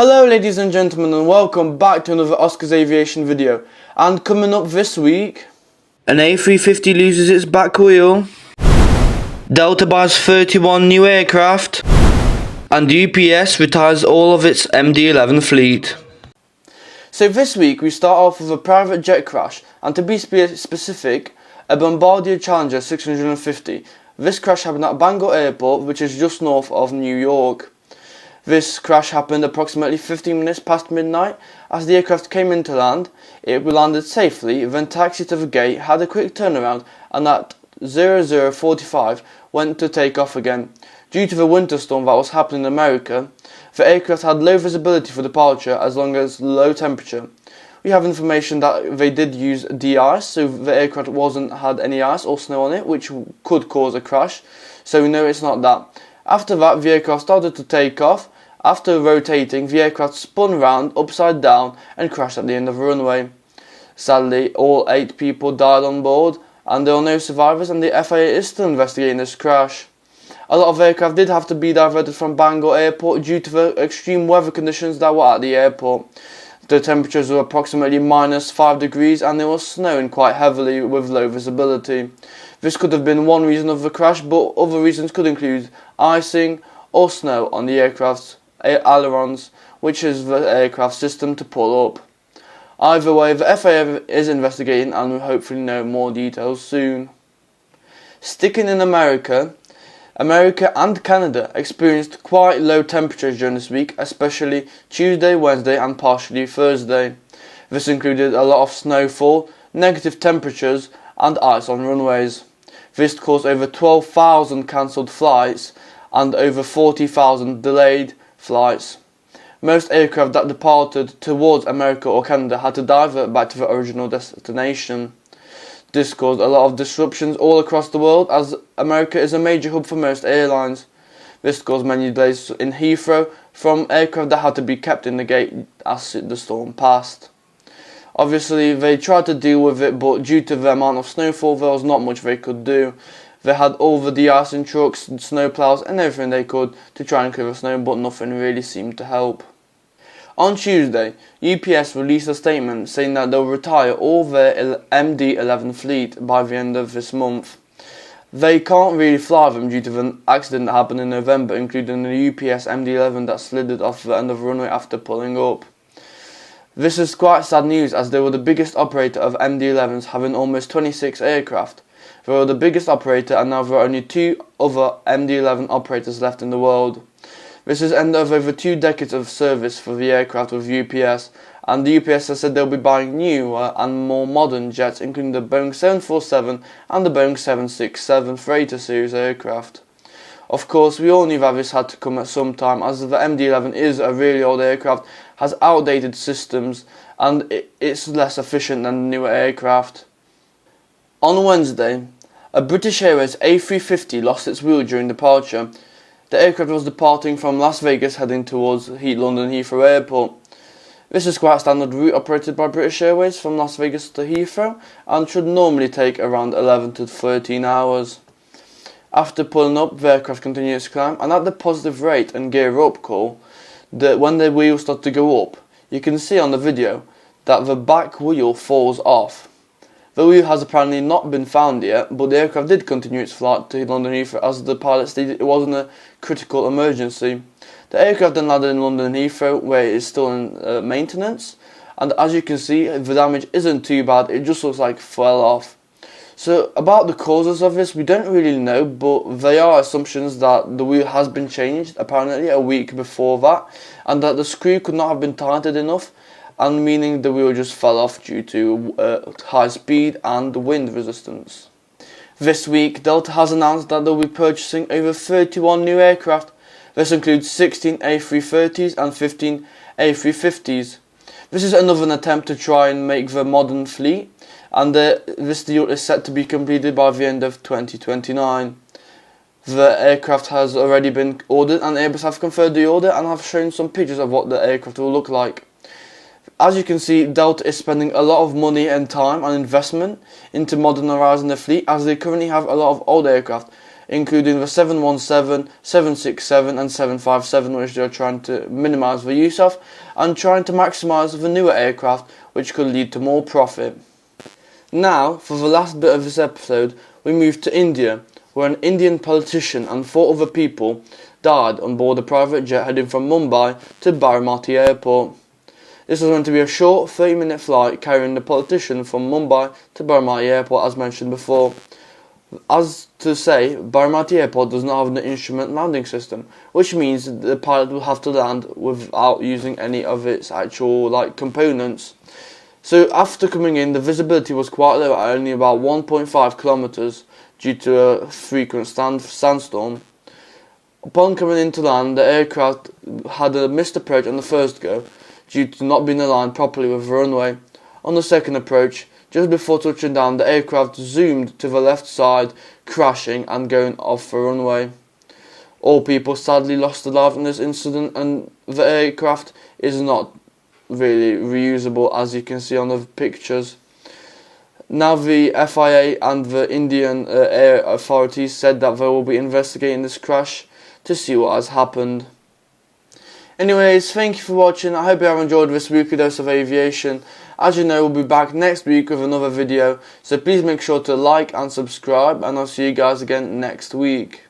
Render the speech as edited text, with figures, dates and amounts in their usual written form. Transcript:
Hello ladies and gentlemen, and welcome back to another Oscar's Aviation video. And coming up this week, an A350 loses its back wheel, Delta buys 31 new aircraft, and UPS retires all of its MD-11 fleet. So this week we start off with a private jet crash, and to be specific, a Bombardier Challenger 650. This crash happened at Bangor Airport, which is just north of New York. This crash happened approximately 15 minutes past midnight. As the aircraft came into land, it landed safely, then taxied to the gate, had a quick turnaround, and at 00:45 went to take off again. Due to the winter storm that was happening in America, the aircraft had low visibility for departure as long as low temperature. We have information that they did use de-ice, so the aircraft had any ice or snow on it, which could cause a crash, so we know it's not that. After that, the aircraft started to take off. After rotating, the aircraft spun round upside down and crashed at the end of the runway. Sadly, all 8 people died on board, and there are no survivors, and the FAA is still investigating this crash. A lot of aircraft did have to be diverted from Bangor Airport due to the extreme weather conditions that were at the airport. The temperatures were approximately -5 degrees, and it was snowing quite heavily with low visibility. This could have been one reason of the crash, but other reasons could include icing or snow on the aircraft's ailerons, which is the aircraft system to pull up. Either way, the FAA is investigating, and we'll hopefully know more details soon. Sticking in America and Canada experienced quite low temperatures during this week, especially Tuesday, Wednesday and partially Thursday. This included a lot of snowfall, negative temperatures and ice on runways. This caused over 12,000 cancelled flights and over 40,000 delayed flights. Most aircraft that departed towards America or Canada had to divert back to the original destination. This caused a lot of disruptions all across the world, as America is a major hub for most airlines. This caused many delays in Heathrow from aircraft that had to be kept in the gate as the storm passed. Obviously, they tried to deal with it, but due to the amount of snowfall, there was not much they could do. They had all the de-icing trucks, snow plows and everything they could to try and clear the snow, but nothing really seemed to help. On Tuesday, UPS released a statement saying that they'll retire all their MD-11 fleet by the end of this month. They can't really fly them due to an accident that happened in November, including the UPS MD-11 that slithered off the end of the runway after pulling up. This is quite sad news, as they were the biggest operator of MD-11s, having almost 26 aircraft. They were the biggest operator, and now there are only 2 other MD-11 operators left in the world. This is the end of over 2 decades of service for the aircraft with UPS, and the UPS has said they'll be buying newer and more modern jets, including the Boeing 747 and the Boeing 767 freighter series aircraft. Of course, we all knew that this had to come at some time, as the MD-11 is a really old aircraft, has outdated systems, and it's less efficient than the newer aircraft. On Wednesday, a British Airways A350 lost its wheel during departure. The aircraft was departing from Las Vegas heading towards London Heathrow Airport. This is quite a standard route operated by British Airways from Las Vegas to Heathrow, and should normally take around 11 to 13 hours. After pulling up, the aircraft continued its climb, and at the positive rate and gear up call, when the wheel started to go up, you can see on the video that the back wheel falls off. The wheel has apparently not been found yet, but the aircraft did continue its flight to London Heathrow, as the pilot stated it wasn't a critical emergency. The aircraft then landed in London Heathrow, where it is still in maintenance, and as you can see, the damage isn't too bad, it just looks like it fell off. So about the causes of this, we don't really know, but there are assumptions that the wheel has been changed apparently a week before that, and that the screw could not have been tightened enough, and meaning the wheel just fell off due to high speed and wind resistance. This week, Delta has announced that they'll be purchasing over 31 new aircraft. This includes 16 A330s and 15 A350s. This is another attempt to try and make the modern fleet, and this deal is set to be completed by the end of 2029. The aircraft has already been ordered, and Airbus have confirmed the order and have shown some pictures of what the aircraft will look like. As you can see, Delta is spending a lot of money and time and investment into modernising the fleet, as they currently have a lot of old aircraft. including the 717, 767 and 757, which they're trying to minimise the use of, and trying to maximise the newer aircraft, which could lead to more profit. Now, for the last bit of this episode, we move to India, where an Indian politician and 4 other people died on board a private jet heading from Mumbai to Baramati Airport. This was meant to be a short 30-minute flight carrying the politician from Mumbai to Baramati Airport, as mentioned before. As to say, Baramati Airport does not have an instrument landing system, which means that the pilot will have to land without using any of its actual components. So after coming in, the visibility was quite low at only about 1.5 kilometers due to a frequent sandstorm. Upon coming in to land, the aircraft had a missed approach on the first go due to not being aligned properly with the runway. On the second approach, just before touching down, the aircraft zoomed to the left side, crashing and going off the runway. All people sadly lost their lives in this incident, and the aircraft is not really reusable, as you can see on the pictures. Now the FIA and the Indian air authorities said that they will be investigating this crash to see what has happened. Anyways, thank you for watching. I hope you have enjoyed this weekly dose of aviation. As you know, we'll be back next week with another video, so please make sure to like and subscribe, and I'll see you guys again next week.